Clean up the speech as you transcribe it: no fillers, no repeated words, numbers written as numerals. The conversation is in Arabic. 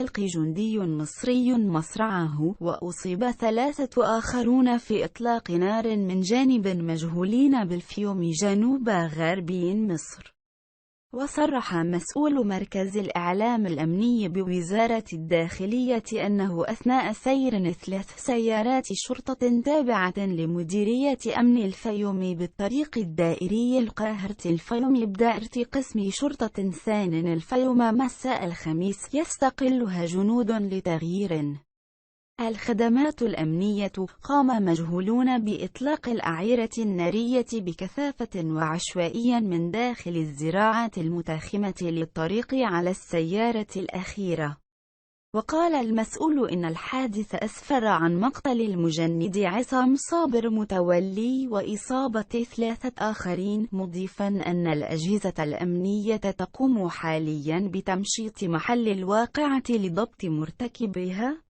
ألقي جندي مصري مصرعه، وأصيب 3 آخرون في إطلاق نار من جانب مجهولين بالفيوم جنوب غربي مصر. وصرح مسؤول مركز الإعلام الأمني بوزارة الداخلية أنه أثناء سير 3 سيارات شرطة تابعة لمديرية أمن الفيوم بالطريق الدائري القاهرة الفيوم بدائرة قسم شرطة ثان الفيوم مساء الخميس يستقلها جنود لتغيير الخدمات الأمنية، قام مجهولون بإطلاق الأعيرة النارية بكثافة وعشوائيا من داخل الزراعات المتاخمة للطريق على السيارة الأخيرة. وقال المسؤول إن الحادث أسفر عن مقتل المجند عصام صابر متولي وإصابة 3 آخرين، مضيفا أن الأجهزة الأمنية تقوم حاليا بتمشيط محل الواقعة لضبط مرتكبها.